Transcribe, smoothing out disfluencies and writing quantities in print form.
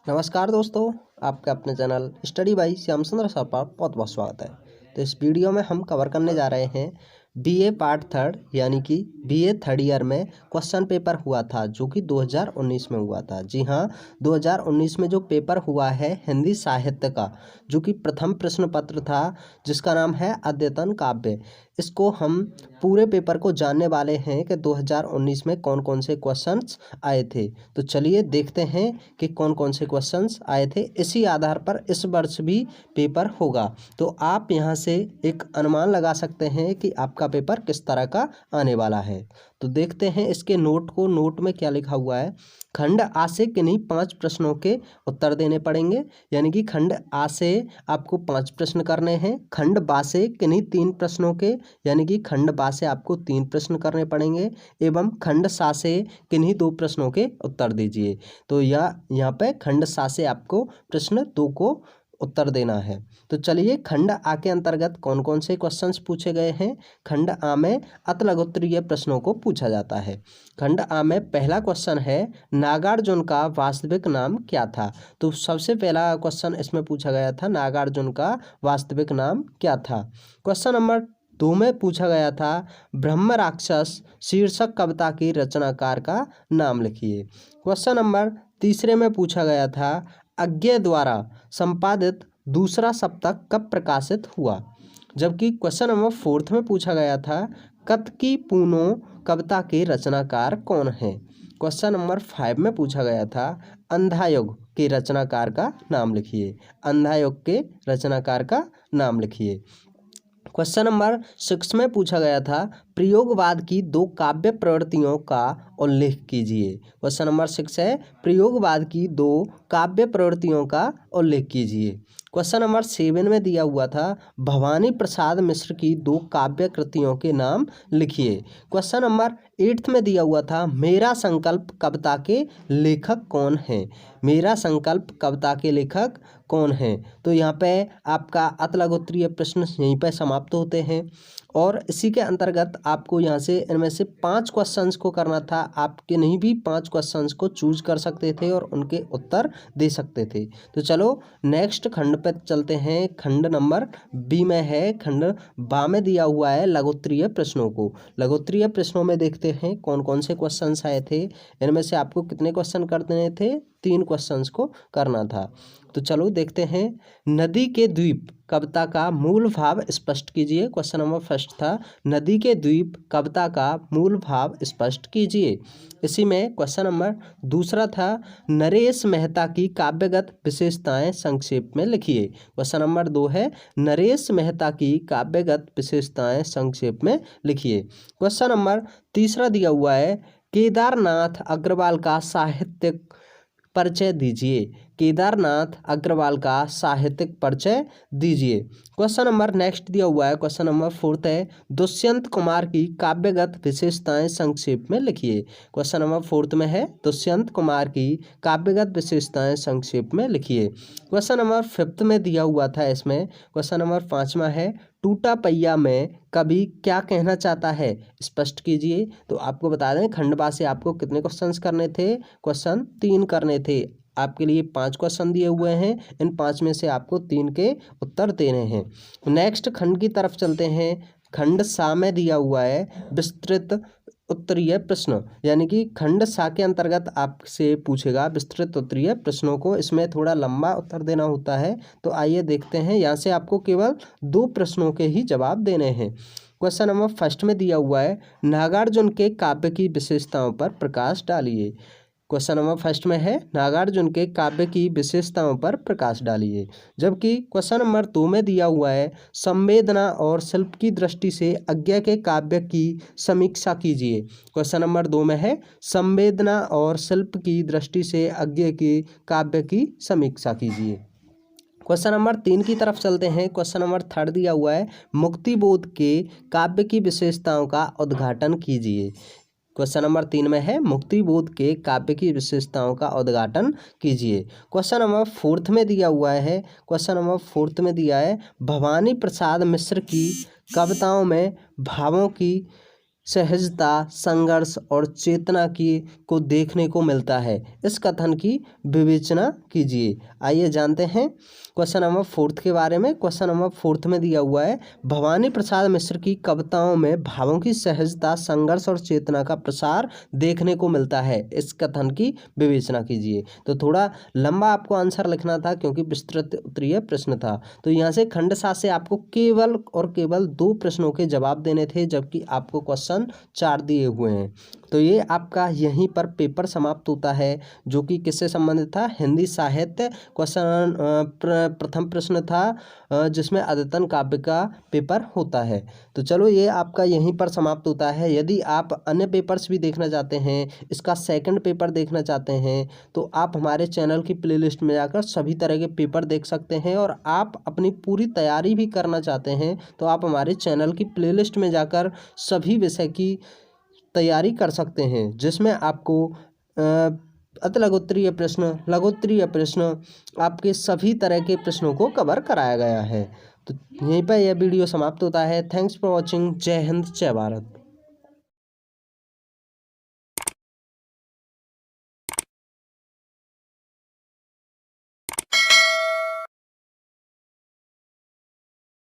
नमस्कार दोस्तों, आपके अपने चैनल स्टडी बाई श्याम सुंदर सर पर बहुत बहुत स्वागत है। तो इस वीडियो में हम कवर करने जा रहे हैं बीए पार्ट थर्ड यानी कि बीए थर्ड ईयर में क्वेश्चन पेपर हुआ था जो कि 2019 में हुआ था। जी हाँ, 2019 में जो पेपर हुआ है हिंदी साहित्य का, जो कि प्रथम प्रश्न पत्र था जिसका नाम है अद्यतन काव्य। इसको हम पूरे पेपर को जानने वाले हैं कि 2019 में कौन कौन से क्वेश्चंस आए थे। तो चलिए देखते हैं कि कौन कौन से क्वेश्चंस आए थे। इसी आधार पर इस वर्ष भी पेपर होगा। तो आप यहाँ से एक अनुमान लगा सकते हैं कि आपका पेपर किस तरह का आने वाला है। तो देखते हैं इसके नोट को। नोट में क्या लिखा हुआ है। खंड आ से किन्हीं 5 प्रश्नों के उत्तर देने पड़ेंगे, यानी कि खंड आ से आपको 5 प्रश्न करने हैं। खंड बा से किन्हीं 3 प्रश्नों के, यानी कि खंड बा से आपको 3 प्रश्न करने पड़ेंगे। एवं खंड सा से किन्हीं 2 प्रश्नों के उत्तर दीजिए। तो यहाँ पे खंड सा से आपको प्रश्न 2 को उत्तर देना है। तो चलिए खंड आ के अंतर्गत कौन कौन से क्वेश्चंस पूछे गए हैं। खंड आ में अतलगोत्तरीय प्रश्नों को पूछा जाता है। खंड आ में पहला क्वेश्चन है नागार्जुन का वास्तविक नाम क्या था। तो सबसे पहला क्वेश्चन इसमें पूछा गया था नागार्जुन का वास्तविक नाम क्या था। क्वेश्चन नंबर 2 में पूछा गया था ब्रह्म राक्षस शीर्षक कविता की रचनाकार का नाम लिखिए। क्वेश्चन नंबर 3 में पूछा गया था अज्ञे द्वारा संपादित दूसरा सप्तक कब प्रकाशित हुआ। जबकि क्वेश्चन नंबर 4 में पूछा गया था कतकी पूनो कविता के रचनाकार कौन है। क्वेश्चन नंबर 5 में पूछा गया था अंधायुग के रचनाकार का नाम लिखिए। अंधायुग के रचनाकार का नाम लिखिए। क्वेश्चन नंबर 6 में पूछा गया था प्रयोगवाद की 2 काव्य प्रवृत्तियों का उल्लेख कीजिए। क्वेश्चन नंबर 6 है प्रयोगवाद की 2 काव्य प्रवृत्तियों का उल्लेख कीजिए। क्वेश्चन नंबर 7 में दिया हुआ था भवानी प्रसाद मिश्र की 2 काव्य कृतियों के नाम लिखिए। क्वेश्चन नंबर 8 में दिया हुआ था मेरा संकल्प कविता के लेखक कौन है। मेरा संकल्प कविता के लेखक कौन है। तो यहाँ पे आपका अतलगोत्तरीय प्रश्न यहीं पे समाप्त होते हैं। और इसी के अंतर्गत आपको यहाँ से इनमें से 5 क्वेश्चंस को करना था। आपके नहीं भी 5 क्वेश्चंस को चूज कर सकते थे और उनके उत्तर दे सकते थे। तो चलो नेक्स्ट खंड पे चलते हैं। खंड नंबर बी में है। खंड बा में दिया हुआ है लघुत्तरीय प्रश्नों को। लघुत्तरीय प्रश्नों में देखते हैं कौन कौन से क्वेश्चंस आए थे। इनमें से आपको कितने क्वेश्चन करने थे। 3 क्वेश्चंस को करना था। तो चलो देखते हैं। नदी के द्वीप कविता का मूल भाव स्पष्ट कीजिए। क्वेश्चन नंबर फर्स्ट था नदी के द्वीप कविता का मूल भाव स्पष्ट कीजिए। इसी में क्वेश्चन नंबर दूसरा था नरेश मेहता की काव्यगत विशेषताएं संक्षेप में लिखिए। क्वेश्चन नंबर 2 है नरेश मेहता की काव्यगत विशेषताएं संक्षेप में लिखिए। क्वेश्चन नंबर तीसरा दिया हुआ है केदारनाथ अग्रवाल का साहित्यिक परिचय दीजिए। केदारनाथ अग्रवाल का साहित्यिक परिचय दीजिए। क्वेश्चन नंबर नेक्स्ट दिया हुआ है। क्वेश्चन नंबर 4 है दुष्यंत कुमार की काव्यगत विशेषताएं संक्षेप में लिखिए। क्वेश्चन नंबर 4 में है दुष्यंत कुमार की काव्यगत विशेषताएं संक्षेप में लिखिए। क्वेश्चन नंबर 5 में दिया हुआ था। इसमें क्वेश्चन नंबर 5वां है टूटा पहिया में कवि क्या कहना चाहता है स्पष्ट कीजिए। तो आपको बता दें खंडवा से आपको कितने क्वेश्चंस करने थे। क्वेश्चन 3 करने थे। आपके लिए 5 क्वेश्चन दिए हुए हैं। इन 5 में से आपको 3 के उत्तर देने हैं। नेक्स्ट खंड की तरफ चलते हैं। खंड सा में दिया हुआ है विस्तृत उत्तरीय प्रश्न, यानी कि खंड सा के अंतर्गत आपसे पूछेगा विस्तृत उत्तरीय प्रश्नों को। इसमें थोड़ा लंबा उत्तर देना होता है। तो आइए देखते हैं। यहाँ से आपको केवल 2 प्रश्नों के ही जवाब देने हैं। क्वेश्चन नंबर फर्स्ट में दिया हुआ है नागार्जुन के काव्य की विशेषताओं पर प्रकाश डालिए। क्वेश्चन नंबर फर्स्ट में है नागार्जुन के काव्य की विशेषताओं पर प्रकाश डालिए। जबकि क्वेश्चन नंबर 2 में दिया हुआ है संवेदना और शिल्प की दृष्टि से अज्ञे के काव्य की समीक्षा कीजिए। क्वेश्चन नंबर 2 में है संवेदना और शिल्प की दृष्टि से अज्ञे के काव्य की समीक्षा कीजिए। क्वेश्चन नंबर 3 की तरफ चलते हैं। क्वेश्चन नंबर 3 दिया हुआ है मुक्तिबोध के काव्य की विशेषताओं का उद्घाटन कीजिए। क्वेश्चन नंबर 3 में है मुक्तिबोध के काव्य की विशेषताओं का उद्घाटन कीजिए। क्वेश्चन नंबर 4 में दिया हुआ है। क्वेश्चन नंबर 4 में दिया है भवानी प्रसाद मिश्र की कविताओं में भावों की सहजता, संघर्ष और चेतना की को देखने को मिलता है। इस कथन की विवेचना कीजिए। आइए जानते हैं क्वेश्चन नंबर 4 के बारे में। क्वेश्चन नंबर 4 में दिया हुआ है, भवानी प्रसाद मिश्र की कविताओं में भावों की सहजता, संघर्ष और चेतना का प्रसार देखने को मिलता है। इस कथन की विवेचना कीजिए। तो थोड़ा लंबा आपको आंसर लिखना था क्योंकि विस्तृत उत्तरीय प्रश्न था। तो यहाँ से खंड 7 से आपको केवल और केवल 2 प्रश्नों के जवाब देने थे, जबकि आपको क्वेश्चन 4 दिए हुए हैं। तो ये आपका यहीं पर पेपर समाप्त होता है, जो कि किससे संबंधित था? हिंदी साहित्य। क्वेश्चन प्रथम प्रश्न था जिसमें अद्यतन काव्य का पेपर होता है। तो चलो ये आपका यहीं पर समाप्त होता है। यदि आप अन्य पेपर्स भी देखना चाहते हैं, इसका सेकंड पेपर देखना चाहते हैं, तो आप हमारे चैनल की प्लेलिस्ट में जाकर सभी तरह के पेपर देख सकते हैं। और आप अपनी पूरी तैयारी भी करना चाहते हैं तो आप हमारे चैनल की प्लेलिस्ट में जाकर सभी विषय की तैयारी कर सकते हैं, जिसमें आपको अति लघुत्तरीय प्रश्न, लघुत्तरीय प्रश्न, आपके सभी तरह के प्रश्नों को कवर कराया गया है। तो यहीं पर यह वीडियो समाप्त होता है। Thanks for watching. जय हिंद, जय भारत।